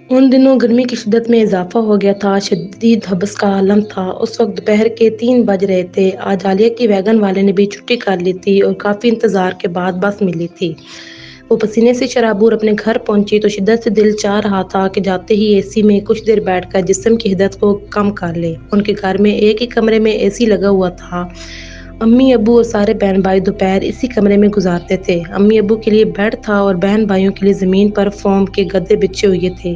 ان دنوں گرمی کی شدت میں اضافہ ہو گیا تھا، شدید حبس کا عالم تھا۔ اس وقت دوپہر کے 3 بج رہے تھے۔ آج عالیہ کی ویگن والے نے بھی چھٹی کر لی تھی اور کافی انتظار کے بعد بس ملی تھی۔ وہ پسینے سے شرابور اپنے گھر پہنچی تو شدت سے دل چاہ رہا تھا کہ جاتے ہی اے سی میں کچھ دیر بیٹھ کر جسم کی حدت کو کم کر لے۔ ان کے گھر میں ایک ہی کمرے میں اے سی لگا ہوا تھا۔ امی ابو اور سارے بہن بھائی دوپہر اسی کمرے میں گزارتے تھے۔ امی ابو کے لیے بیڈ تھا اور بہن بھائیوں کے لیے زمین پر فوم کے گدے بچھے ہوئے تھے۔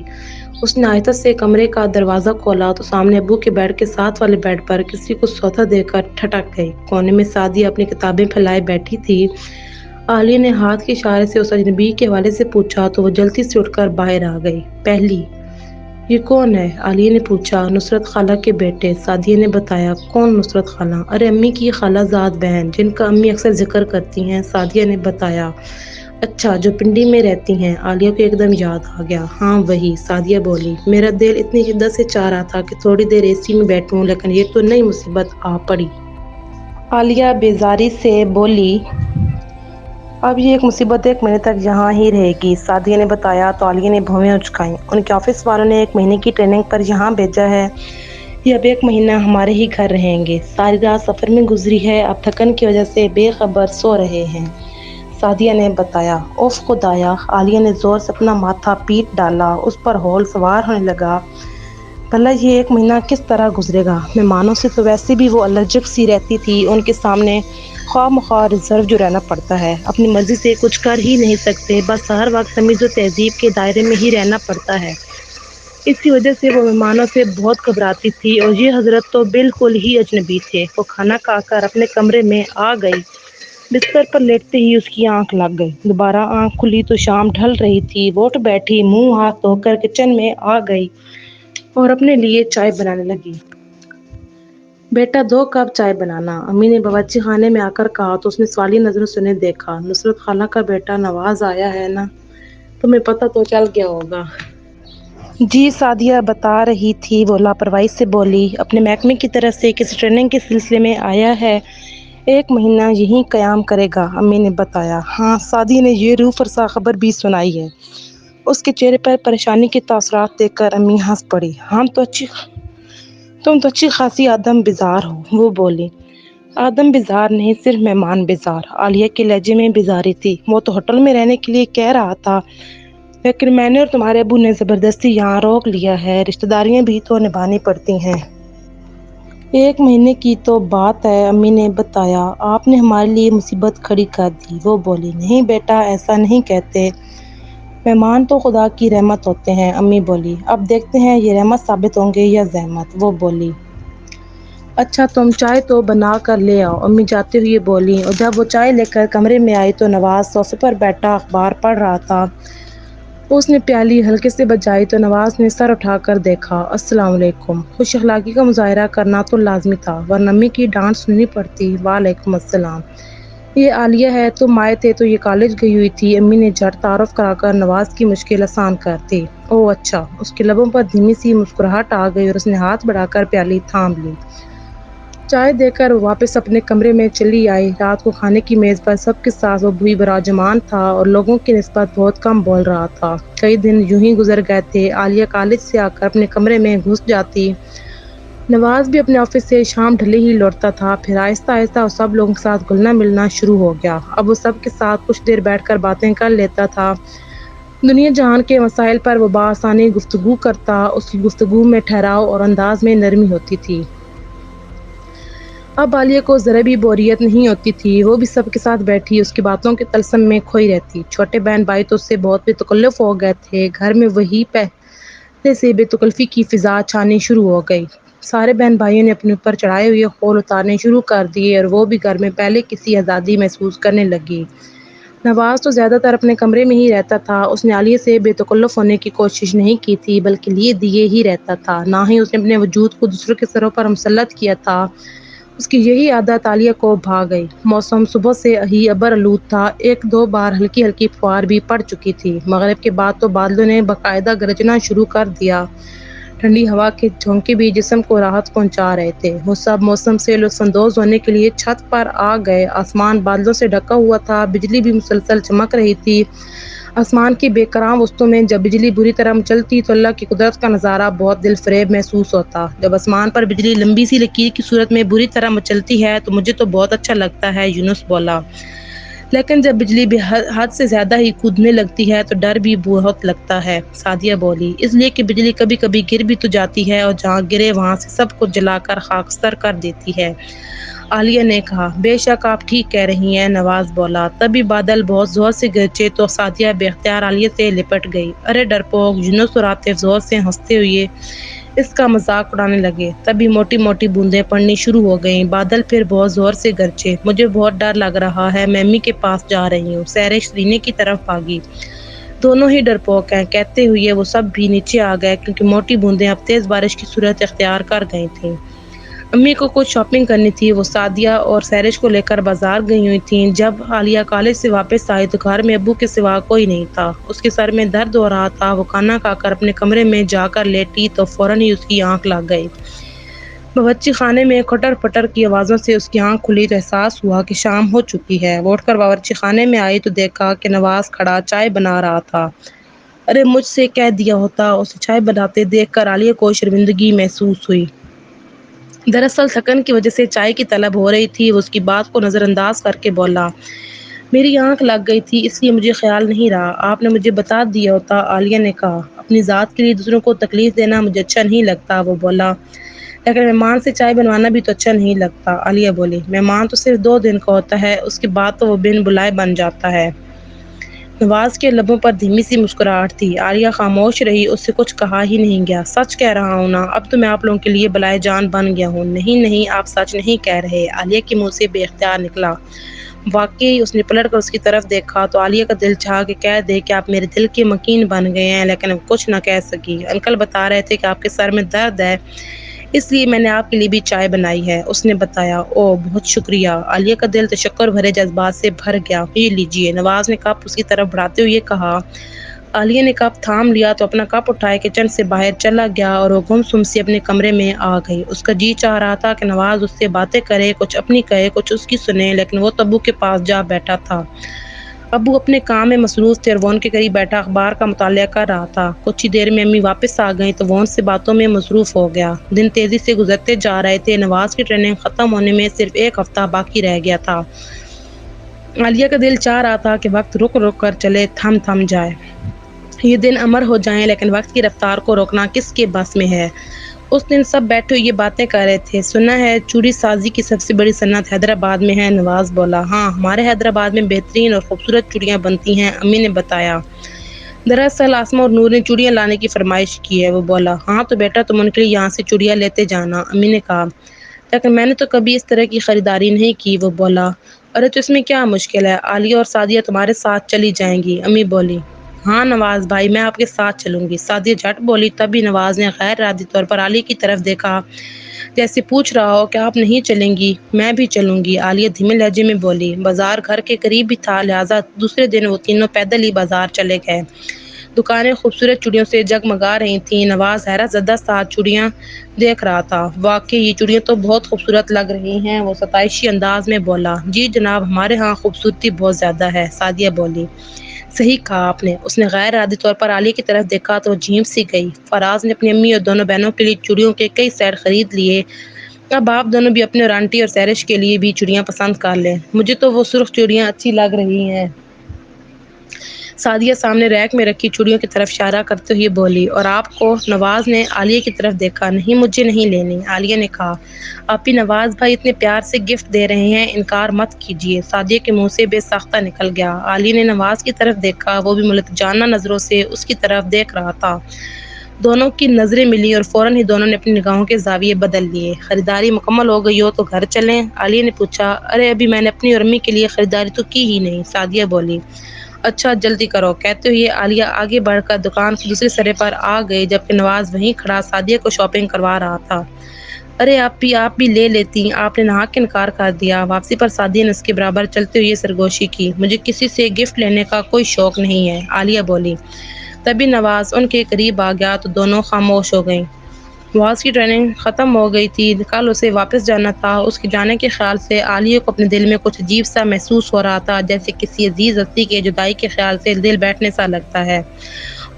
اس نے آہستہ سے کمرے کا دروازہ کھولا تو سامنے ابو کے بیڈ کے ساتھ والے بیڈ پر کسی کو سوتا دے کر ٹھٹک گئی۔ کونے میں سعدیہ اپنی کتابیں پھیلائے بیٹھی تھی۔ عالیہ نے ہاتھ کے اشارے سے اس اجنبی کے حوالے سے پوچھا تو وہ جلدی سے اٹھ کر باہر آ گئی۔ پہلی: یہ کون ہے؟ عالیہ نے پوچھا۔ نصرت خالہ کے بیٹے، سعدیہ نے بتایا۔ کون نصرت خالہ؟ ارے امی کی خالہ زاد بہن جن کا امی اکثر ذکر کرتی ہیں، سعدیہ نے بتایا۔ اچھا، جو پنڈی میں رہتی ہیں؟ عالیہ کو ایک دم یاد آ گیا۔ ہاں وہی، سعدیہ بولی۔ میرا دل اتنی شدت سے چاہ رہا تھا کہ تھوڑی دیر اے سی میں بیٹھوں، لیکن یہ تو نئی مصیبت آ پڑی۔ عالیہ بیزاری سے بولی۔ اب یہ ایک مصیبت 1 مہینے تک یہاں ہی رہے گی، سعدیہ نے بتایا تو عالیہ نے بھویں اچکائیں۔ ان کے آفس والوں نے 1 مہینے کی ٹریننگ پر یہاں بھیجا ہے۔ یہ اب 1 مہینہ ہمارے ہی گھر رہیں گے۔ ساری رات سفر میں گزری ہے، اب تھکن کی وجہ سے بے خبر سو رہے ہیں، سعدیہ نے بتایا۔ اوف خدایا! عالیہ نے زور سے اپنا ماتھا پیٹ ڈالا۔ اس پر ہول سوار ہونے لگا۔ بھلا یہ 1 مہینہ کس طرح گزرے گا؟ مہمانوں سے تو ویسے بھی وہ الرجک سی رہتی تھی، ان کے سامنے خواہ مخواہ ریزرو جو رہنا پڑتا ہے، اپنی مرضی سے کچھ کر ہی نہیں سکتے، بس ہر وقت تمیز و تہذیب کے دائرے میں ہی رہنا پڑتا ہے۔ اسی وجہ سے وہ مہمانوں سے بہت گھبراتی تھی اور یہ حضرت تو بالکل ہی اجنبی تھے۔ وہ کھانا کھا کر اپنے کمرے میں آ گئی۔ بستر پر لیٹتے ہی اس کی آنکھ لگ گئی۔ دوبارہ آنکھ کھلی تو شام ڈھل رہی تھی۔ وہ اٹھ بیٹھی، منہ ہاتھ دھو کر کچن میں آ گئی اور اپنے لیے چائے بنانے لگی۔ بیٹا 2 کپ چائے بنانا، امی نے باورچی خانے میں آ کر کہا تو اس نے سوالیہ نظروں سے انہیں دیکھا۔ نصرت خالہ کا بیٹا نواز آیا ہے نا؟ تمہیں پتہ تو چل گیا ہوگا۔ جی، سعدیہ بتا رہی تھی، وہ لاپرواہی سے بولی۔ اپنے محکمے کی طرف سے کسی ٹریننگ کے سلسلے میں آیا ہے، 1 مہینہ یہیں قیام کرے گا، امی نے بتایا۔ ہاں، سعدیہ نے یہ روح فرسا خبر بھی سنائی ہے۔ اس کے چہرے پر پریشانی کے تاثرات دیکھ کر امی ہنس پڑی۔ تم تو اچھی خاصی آدم بیزار ہو، وہ بولی۔ آدم بیزار نہیں، صرف مہمان بیزار۔ عالیہ کے لہجے میں بیزاری تھی۔ وہ تو ہوٹل میں رہنے کے لیے کہہ رہا تھا، لیکن میں نے اور تمہارے ابو نے زبردستی یہاں روک لیا ہے، رشتہ داریاں بھی تو نبھانی پڑتی ہیں۔ 1 مہینے کی تو بات ہے، امی نے بتایا۔ آپ نے ہمارے لیے مصیبت کھڑی کر دی، وہ بولی۔ نہیں بیٹا، ایسا نہیں کہتے، مہمان تو خدا کی رحمت ہوتے ہیں، امی بولی۔ اب دیکھتے ہیں یہ رحمت ثابت ہوں گے یا زحمت، وہ بولی۔ اچھا، تم چائے تو بنا کر لے آؤ، امی جاتے ہوئے بولیں، اور جب وہ چائے لے کر کمرے میں آئی تو نواز صوفے پر بیٹھا اخبار پڑھ رہا تھا۔ اس نے پیالی ہلکے سے بجائی تو نواز نے سر اٹھا کر دیکھا۔ السلام علیکم۔ خوش اخلاقی کا مظاہرہ کرنا تو لازمی تھا، ورنہ امی کی ڈانٹ سننی پڑتی۔ وعلیکم السلام۔ یہ عالیہ ہے، تم آئے تھے تو یہ کالج گئی ہوئی تھی، امی نے جھٹ تعارف کرا کر نواز کی مشکل آسان کر دی۔ اوہ اچھا۔ اس کے لبوں پر دھیمی سی مسکراہٹ آ گئی اور اس نے ہاتھ بڑھا کر پیالی تھام لی۔ چائے دے کر وہ واپس اپنے کمرے میں چلی آئی۔ رات کو کھانے کی میز پر سب کے ساتھ وہ بھی براجمان تھا اور لوگوں کی نسبت بہت کم بول رہا تھا۔ کئی دن یوں ہی گزر گئے تھے۔ عالیہ کالج سے آ کر اپنے کمرے میں گھس جاتی۔ نواز بھی اپنے آفس سے شام ڈھلے ہی لوٹتا تھا۔ پھر آہستہ آہستہ وہ سب لوگوں کے ساتھ گھلنا ملنا شروع ہو گیا۔ اب وہ سب کے ساتھ کچھ دیر بیٹھ کر باتیں کر لیتا تھا۔ دنیا جہان کے مسائل پر وہ بآسانی گفتگو کرتا۔ اس کی گفتگو میں ٹھہراؤ اور انداز میں نرمی ہوتی تھی۔ اب عالیہ کو ذرا بھی بوریت نہیں ہوتی تھی۔ وہ بھی سب کے ساتھ بیٹھی اس کی باتوں کے طلسم میں کھوئی رہتی۔ چھوٹے بہن بھائی تو اس سے بہت بے تکلف ہو گئے تھے۔ گھر میں وہی پہلے سے بے تکلفی کی فضا چھانی شروع ہو گئی۔ سارے بہن بھائیوں نے اپنے اوپر چڑھائے ہوئے خول اتارنے شروع کر دیے اور وہ بھی گھر میں پہلے کسی آزادی محسوس کرنے لگی۔ نواز تو زیادہ تر اپنے کمرے میں ہی رہتا تھا۔ اس نے عالیہ سے بے تکلف ہونے کی کوشش نہیں کی تھی، بلکہ لیے دیے ہی رہتا تھا۔ نہ ہی اس نے اپنے وجود کو دوسروں کے سروں پر مسلط کیا تھا۔ اس کی یہی عادت عالیہ کو بھا گئی۔ موسم صبح سے ہی ابر آلود تھا۔ 1-2 بار ہلکی ہلکی پھوار بھی پڑ چکی تھی۔ مغرب کے بعد تو بادلوں نے باقاعدہ گرجنا شروع کر دیا۔ ٹھنڈی ہوا کے جھونکے بھی جسم کو راحت پہنچا رہے تھے۔ وہ سب موسم سے لطف اندوز ہونے کے لیے چھت پر آ گئے۔ آسمان بادلوں سے ڈھکا ہوا تھا، بجلی بھی مسلسل چمک رہی تھی۔ آسمان کی بے کرام وسطوں میں جب بجلی بری طرح مچلتی تو اللہ کی قدرت کا نظارہ بہت دل فریب محسوس ہوتا۔ جب آسمان پر بجلی لمبی سی لکیر کی صورت میں بری طرح مچلتی ہے تو مجھے تو بہت اچھا لگتا ہے، یونس بولا۔ لیکن جب بجلی بھی حد سے زیادہ ہی کودنے لگتی ہے تو ڈر بھی بہت لگتا ہے، سعدیہ بولی۔ اس لیے کہ بجلی کبھی کبھی گر بھی تو جاتی ہے اور جہاں گرے وہاں سے سب کچھ جلا کر خاکستر کر دیتی ہے، عالیہ نے کہا۔ بے شک آپ ٹھیک کہہ رہی ہیں، نواز بولا۔ تبھی بادل بہت زور سے گرجے تو سعدیہ بے اختیار عالیہ سے لپٹ گئی۔ ارے ڈرپوک، یونس اور عاطف زور سے ہنستے ہوئے اس کا مذاق اڑانے لگے۔ تبھی موٹی موٹی بوندیں پڑنی شروع ہو گئیں۔ بادل پھر بہت زور سے گرجے۔ مجھے بہت ڈر لگ رہا ہے، میں امی کے پاس جا رہی ہوں، سحرش سینے کی طرف بھاگی۔ دونوں ہی ڈرپوک ہیں، کہتے ہوئے وہ سب بھی نیچے آ گئے کیونکہ موٹی بوندیں اب تیز بارش کی صورت اختیار کر گئی تھیں۔ امی کو کچھ شاپنگ کرنی تھی، وہ سعدیہ اور سحرش کو لے کر بازار گئی ہوئی تھیں۔ جب عالیہ کالج سے واپس آئی تو گھر میں ابو کے سوا کوئی نہیں تھا۔ اس کے سر میں درد ہو رہا تھا۔ وہ کھانا کھا کر اپنے کمرے میں جا کر لیٹی تو فوراً ہی اس کی آنکھ لگ گئی۔ باورچی خانے میں کھٹر پٹر کی آوازوں سے اس کی آنکھ کھلی تو احساس ہوا کہ شام ہو چکی ہے۔ وہ اٹھ کر باورچی خانے میں آئی تو دیکھا کہ نواز کھڑا چائے بنا رہا تھا۔ ارے مجھ سے کہہ دیا ہوتا، اسے چائے بناتے دیکھ کر عالیہ کو شرمندگی محسوس ہوئی۔ دراصل تھکن کی وجہ سے چائے کی طلب ہو رہی تھی۔ وہ اس کی بات کو نظر انداز کر کے بولا، میری آنکھ لگ گئی تھی اس لیے مجھے خیال نہیں رہا، آپ نے مجھے بتا دیا ہوتا، عالیہ نے کہا۔ اپنی ذات کے لیے دوسروں کو تکلیف دینا مجھے اچھا نہیں لگتا، وہ بولا۔ لیکن مہمان سے چائے بنوانا بھی تو اچھا نہیں لگتا، عالیہ بولی۔ مہمان تو صرف 2 دن کا ہوتا ہے، اس کے بعد تو وہ بن بلائے بن جاتا ہے۔ نواز کے لبوں پر دھیمی سی مسکراہٹ تھی۔ عالیہ خاموش رہی، اس سے کچھ کہا ہی نہیں گیا۔ سچ کہہ رہا ہوں نا، اب تو میں آپ لوگوں کے لیے بلائے جان بن گیا ہوں۔ نہیں نہیں، آپ سچ نہیں کہہ رہے، عالیہ کے منہ سے بے اختیار نکلا۔ واقعی اس نے پلٹ کر اس کی طرف دیکھا تو عالیہ کا دل چاہا کہ کہہ دے کہ آپ میرے دل کے مکین بن گئے ہیں، لیکن اب کچھ نہ کہہ سکی۔ انکل بتا رہے تھے کہ آپ کے سر میں درد ہے، اس لیے میں نے آپ کے لیے بھی چائے بنائی ہے، اس نے بتایا۔ اوہ بہت شکریہ، عالیہ کا دل تشکر بھرے جذبات سے بھر گیا۔ یہ لیجیے، نواز نے کپ اس کی طرف بڑھاتے ہوئے کہا۔ عالیہ نے کپ تھام لیا تو اپنا کپ اٹھائے کچن سے باہر چلا گیا اور وہ گم سم سی اپنے کمرے میں آ گئی۔ اس کا جی چاہ رہا تھا کہ نواز اس سے باتیں کرے، کچھ اپنی کہے کچھ اس کی سنے، لیکن وہ تو ابو کے پاس جا بیٹھا تھا۔ ابو اپنے کام میں مصروف تھے اور وہ ان کے قریب بیٹھا اخبار کا مطالعہ کر رہا تھا۔ کچھ ہی دیر میں امی واپس آ گئیں تو وہ ان سے باتوں میں مصروف ہو گیا۔ دن تیزی سے گزرتے جا رہے تھے۔ نواز کی ٹریننگ ختم ہونے میں صرف 1 ہفتہ باقی رہ گیا تھا۔ عالیہ کا دل چاہ رہا تھا کہ وقت رک رک کر چلے، تھم جائے، یہ دن امر ہو جائیں، لیکن وقت کی رفتار کو روکنا کس کے بس میں ہے۔ اس دن سب بیٹھے ہوئے یہ باتیں کر رہے تھے۔ سنا ہے چوڑی سازی کی سب سے بڑی صنعت حیدرآباد میں ہے، نواز بولا۔ ہاں، ہمارے حیدرآباد میں بہترین اور خوبصورت چوڑیاں بنتی ہیں، امی نے بتایا۔ دراصل آسمہ اور نور نے چوڑیاں لانے کی فرمائش کی ہے، وہ بولا۔ ہاں تو بیٹا تم ان کے لیے یہاں سے چوڑیاں لیتے جانا، امی نے کہا۔ لیکن میں نے تو کبھی اس طرح کی خریداری نہیں کی، وہ بولا۔ ارے تو اس میں کیا مشکل ہے، عالیہ اور سعدیہ تمہارے ساتھ چلی جائیں گی، امی بولی۔ ہاں نواز بھائی، میں آپ کے ساتھ چلوں گی، سعدیہ جھٹ بولی۔ تبھی نواز نے غیر ارادی طور پر عالیہ کی طرف دیکھا جیسے پوچھ رہا ہو کہ آپ نہیں چلیں گی؟ میں بھی چلوں گی، عالیہ دھیمے لہجے میں بولی۔ بازار گھر کے قریب ہی تھا، لہٰذا دوسرے دن وہ تینوں پیدل ہی بازار چلے گئے۔ دکانیں خوبصورت چوڑیوں سے جگمگا رہی تھیں۔ نواز حیرت زدہ ساتھ چوڑیاں دیکھ رہا تھا۔ واقعی یہ چوڑیاں تو بہت خوبصورت لگ رہی ہیں، وہ ستائشی انداز میں بولا۔ جی جناب، ہمارے ہاں خوبصورتی بہت زیادہ ہے، سعدیہ بولی۔ صحیح کہا آپ نے، اس نے غیر ارادی طور پر عالیہ کی طرف دیکھا تو وہ جھیم سی گئی۔ فراز نے اپنی امی اور دونوں بہنوں کے لیے چوڑیوں کے کئی سیٹ خرید لیے۔ اب آپ دونوں بھی اپنے اور آنٹی اور سحرش کے لیے بھی چوڑیاں پسند کر لیں۔ مجھے تو وہ سرخ چوڑیاں اچھی لگ رہی ہیں، سعدیہ سامنے ریک میں رکھی چوڑیوں کی طرف اشارہ کرتے ہوئے بولی۔ اور آپ کو؟ نواز نے عالیہ کی طرف دیکھا۔ نہیں، مجھے نہیں لینی، عالیہ نے کہا۔ آپی، نواز بھائی اتنے پیار سے گفٹ دے رہے ہیں، انکار مت کیجیے، سعدیہ کے منہ سے بے ساختہ نکل گیا۔ عالیہ نے نواز کی طرف دیکھا، وہ بھی ملتجانہ نظروں سے اس کی طرف دیکھ رہا تھا۔ دونوں کی نظریں ملیں اور فوراً ہی دونوں نے اپنی نگاہوں کے زاویے بدل لیے۔ خریداری مکمل ہو گئی ہو تو گھر چلیں؟ عالیہ نے پوچھا۔ ارے ابھی میں نے اپنی اور امی کے لیے خریداری تو کی ہی نہیں، سعدیہ بولی۔ اچھا جلدی کرو، کہتے ہوئے عالیہ آگے بڑھ کر دکان کے دوسرے سرے پر آ گئی، جبکہ نواز وہیں کھڑا سعدیہ کو شاپنگ کروا رہا تھا۔ ارے آپ بھی لے لیتی، آپ نے نہا کے انکار کر دیا۔ واپسی پر سعدیہ نے اس کے برابر چلتے ہوئے سرگوشی کی۔ مجھے کسی سے گفٹ لینے کا کوئی شوق نہیں ہے، عالیہ بولی۔ تبھی نواز ان کے قریب آ گیا تو دونوں خاموش ہو گئیں۔ نواز کی ٹریننگ ختم ہو گئی تھی، کل اسے واپس جانا تھا۔ اس کے جانے کے خیال سے عالیہ کو اپنے دل میں کچھ عجیب سا محسوس ہو رہا تھا، جیسے کسی عزیز ہستی کے جدائی کے خیال سے دل بیٹھنے سا لگتا ہے۔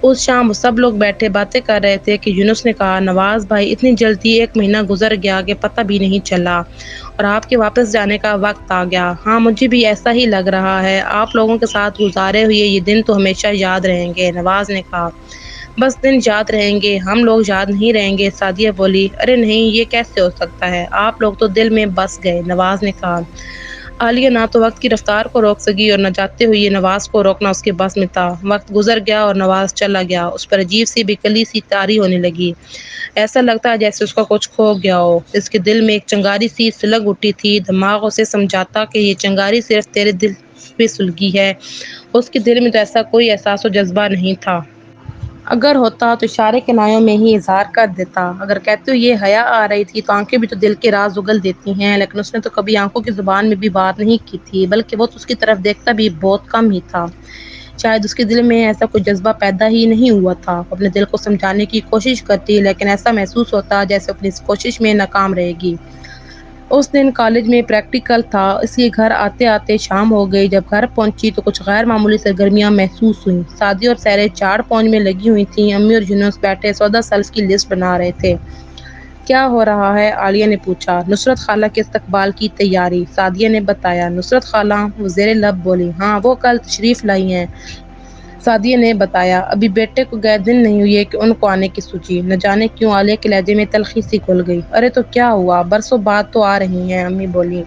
اس شام وہ سب لوگ بیٹھے باتیں کر رہے تھے کہ یونس نے کہا، نواز بھائی اتنی جلدی 1 مہینہ گزر گیا کہ پتہ بھی نہیں چلا، اور آپ کے واپس جانے کا وقت آ گیا۔ ہاں مجھے بھی ایسا ہی لگ رہا ہے، آپ لوگوں کے ساتھ گزارے ہوئے یہ دن تو ہمیشہ یاد رہیں گے، نواز نے کہا۔ بس دن یاد رہیں گے، ہم لوگ یاد نہیں رہیں گے، سعدیہ بولی۔ ارے نہیں، یہ کیسے ہو سکتا ہے، آپ لوگ تو دل میں بس گئے، نواز نے کہا۔ عالیہ نہ تو وقت کی رفتار کو روک سکی اور نہ جاتے ہوئے نواز کو روکنا اس کے بس میں تھا۔ وقت گزر گیا اور نواز چلا گیا، اس پر عجیب سی بےکلی سی طاری ہونے لگی۔ ایسا لگتا ہے جیسے اس کا کچھ کھو گیا ہو۔ اس کے دل میں ایک چنگاری سی سلگ اٹھی تھی، دماغ اسے سمجھاتا کہ یہ چنگاری صرف تیرے دل پہ سلگی ہے، اس کے دل میں تو ایسا کوئی احساس و جذبہ نہیں تھا۔ اگر ہوتا تو اشارے کنایوں میں ہی اظہار کر دیتا، اگر کہتے ہوئے حیا آ رہی تھی تو آنکھیں بھی تو دل کے راز اگل دیتی ہیں، لیکن اس نے تو کبھی آنکھوں کی زبان میں بھی بات نہیں کی تھی، بلکہ وہ تو اس کی طرف دیکھتا بھی بہت کم ہی تھا۔ شاید اس کے دل میں ایسا کوئی جذبہ پیدا ہی نہیں ہوا تھا۔ وہ اپنے دل کو سمجھانے کی کوشش کرتی، لیکن ایسا محسوس ہوتا جیسے اپنی اس کوشش میں ناکام رہے گی۔ اس دن کالج میں پریکٹیکل تھا، اس لیے گھر آتے آتے شام ہو گئی۔ جب گھر پہنچی تو کچھ غیر معمولی سرگرمیاں محسوس ہوئیں۔ سعدیہ اور سحریں چاڑ پونچھ میں لگی ہوئی تھیں، امی اور یونس بیٹھے سودا سلف کی لسٹ بنا رہے تھے۔ کیا ہو رہا ہے، عالیہ نے پوچھا۔ نصرت خالہ کے استقبال کی تیاری، سعدیہ نے بتایا۔ نصرت خالہ، وہ زیر لب بولی۔ ہاں وہ کل تشریف لائی ہیں، سعدیہ نے بتایا۔ ابھی بیٹے کو گئے دن نہیں ہوئے کہ ان کو آنے کی سوچی۔ نہ جانے کیوں عالیہ کے لہجے میں تلخی سی گھل گئی۔ ارے تو کیا ہوا، برسوں بعد تو آ رہی ہیں، امی بولی۔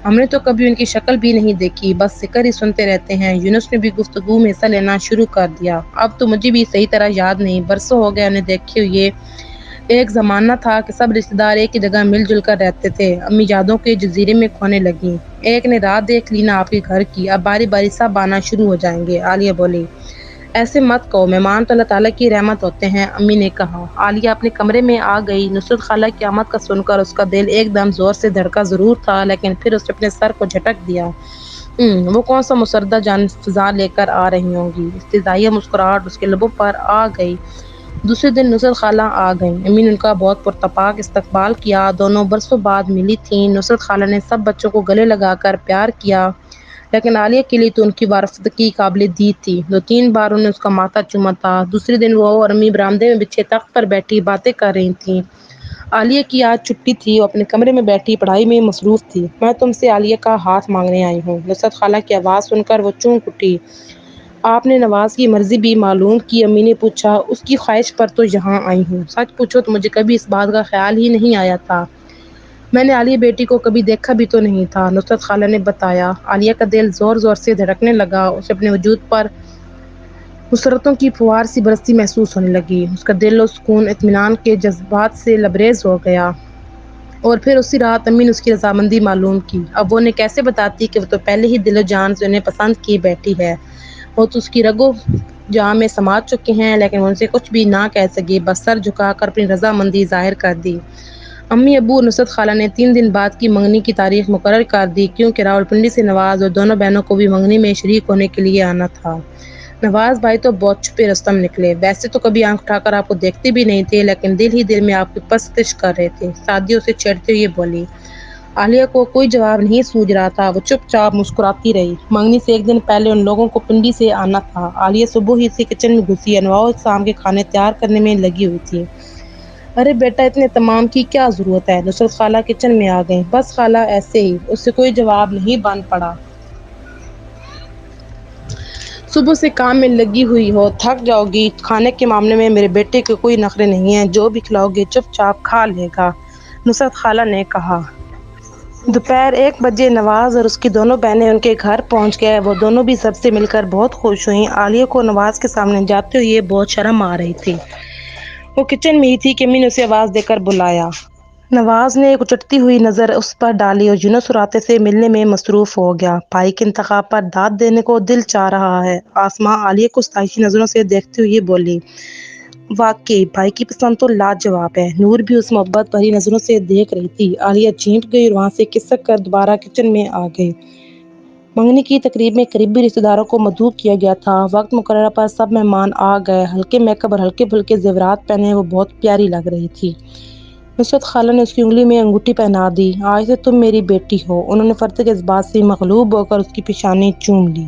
ہم نے تو کبھی ان کی شکل بھی نہیں دیکھی، بس ذکر ہی سنتے رہتے ہیں۔ یونس نے بھی گفتگو میں حصہ لینا شروع کر دیا۔ اب تو مجھے بھی صحیح طرح یاد نہیں، برسوں ہو گئے انہیں دیکھے ہوئے۔ ایک زمانہ تھا کہ سب رشتہ دار ایک ہی جگہ مل جل کر رہتے تھے۔ امی یادوں کے جزیرے میں کھونے لگیں۔ ایک نے رات دیکھ لی نا آپ کے گھر کی، اب باری باری سب آنا شروع ہو جائیں گے، عالیہ بولی۔ ایسے مت کہو، مہمان تو اللہ تعالیٰ کی رحمت ہوتے ہیں، امی نے کہا۔ عالیہ اپنے کمرے میں آ گئی۔ نصرت خالہ کی آمد کا سن کر اس کا دل ایک دم زور سے دھڑکا ضرور تھا، لیکن پھر اس نے اپنے سر کو جھٹک دیا۔ وہ کون سا مسردہ جان فضا لے کر آ رہی ہوں گی، استہزائیہ مسکراہٹ اس کے لبوں پر آ گئی۔ دوسرے دن نصرت خالہ آ گئیں۔ امی نے ان کا بہت پرتپاک استقبال کیا، دونوں برسوں بعد ملی تھیں۔ نصرت خالہ نے سب بچوں کو گلے لگا کر پیار کیا، لیکن عالیہ کے لیے تو ان کی وارفتگی قابل دید تھی۔ 2-3 بار انہوں نے اس کا ماتھا چوما تھا۔ دوسرے دن وہ اور امی برآمدے میں بچھے تخت پر بیٹھی باتیں کر رہی تھیں۔ عالیہ کی آج چھٹی تھی، وہ اپنے کمرے میں بیٹھی پڑھائی میں مصروف تھی۔ میں تم سے عالیہ کا ہاتھ مانگنے آئی ہوں، نصرت خالہ کی آواز سن کر وہ چونک اٹھی۔ آپ نے نواز کی مرضی بھی معلوم کی، امی نے پوچھا۔ اس کی خواہش پر تو یہاں آئی ہوں، سچ پوچھو تو مجھے کبھی اس بات کا خیال ہی نہیں آیا تھا۔ میں نے عالیہ بیٹی کو کبھی دیکھا بھی تو نہیں تھا، نصرت خالہ نے بتایا۔ عالیہ کا دل زور زور سے دھڑکنے لگا، اسے اپنے وجود پر مسرتوں کی پھوار سی برستی محسوس ہونے لگی۔ اس کا دل و سکون اطمینان کے جذبات سے لبریز ہو گیا۔ اور پھر اسی رات امی نے اس کی رضامندی معلوم کی۔ اب وہ انہیں کیسے بتاتی کہ وہ تو پہلے ہی دل و جان سے انہیں پسند کی بیٹھی ہے، وہ تو اس کی رگ و جان میں سما چکے ہیں، لیکن وہ ان سے کچھ بھی نہ کہہ سکی، بس سر جھکا کر اپنی رضامندی ظاہر کر دی۔ امی ابو اور نصرت خالہ نے 3 دن بعد کی منگنی کی تاریخ مقرر کر دی، کیونکہ راولپنڈی سے نواز اور دونوں بہنوں کو بھی منگنی میں شریک ہونے کے لیے آنا تھا۔ نواز بھائی تو بہت چھپے رستم نکلے، ویسے تو کبھی آنکھ اٹھا کر آپ کو دیکھتے بھی نہیں تھے، لیکن دل ہی دل میں آپ کی پرستش کر رہے تھے، سعدیہ اسے چھیڑتے ہوئے بولی۔ عالیہ کو کوئی جواب نہیں سوجھ رہا تھا، وہ چپ چاپ مسکراتی رہی۔ منگنی سے 1 دن پہلے ان لوگوں کو پنڈی سے آنا تھا۔ عالیہ صبح ہی سے کچن میں گھسی، نواز شام کے کھانے تیار کرنے میں لگی ہوئی تھی۔ ارے بیٹا، اتنے تمام کی کیا ضرورت ہے، نصرت خالہ کچن میں آ گئیں۔ بس خالہ ایسے ہی، اس سے کوئی جواب نہیں بن پڑا۔ صبح سے کام میں لگی ہوئی ہو، تھک جاؤ گی، کھانے کے معاملے میں میرے بیٹے کے کوئی نخرے نہیں ہیں، جو بھی کھلاؤ گے چپ چاپ کھا لے گا، نصرت خالہ نے کہا۔ دوپہر 1 بجے نواز اور اس کی دونوں بہنیں ان کے گھر پہنچ گئے۔ وہ دونوں بھی سب سے مل کر بہت خوش ہوئیں۔ عالیہ کو نواز کے سامنے جاتے ہوئے بہت شرم آ رہی تھی۔ وہ کچن میں ہی تھی کہ امی نے اسے آواز دے کر بلایا۔ نواز نے ایک اچٹتی ہوئی نظر اس پر ڈالی اور یونس اور عاطف سے ملنے میں مصروف ہو گیا۔ بھائی کے انتخاب پر داد دینے کو دل چاہ رہا ہے، آسماں عالیہ کو ستائشی نظروں سے دیکھتے ہوئے بولی۔ واقعی بھائی کی پسند تو لاجواب ہے، نور بھی اس محبت بھری نظروں سے دیکھ رہی تھی۔ عالیہ چینٹ گئی اور وہاں سے کھسک کر دوبارہ کچن میں آ گئی۔ منگنی کی تقریب میں قریبی رشتہ داروں کو مدعو کیا گیا تھا۔ وقت مقررہ پر سب مہمان آ گئے۔ ہلکے میک اپ اور ہلکے پھلکے زیورات پہنے وہ بہت پیاری لگ رہی تھی۔ نصرت خالہ نے اس کی انگلی میں انگوٹھی پہنا دی۔ آج سے تم میری بیٹی ہو۔ انہوں نے فرط جذبات سے مغلوب ہو کر اس کی پیشانی چوم لی۔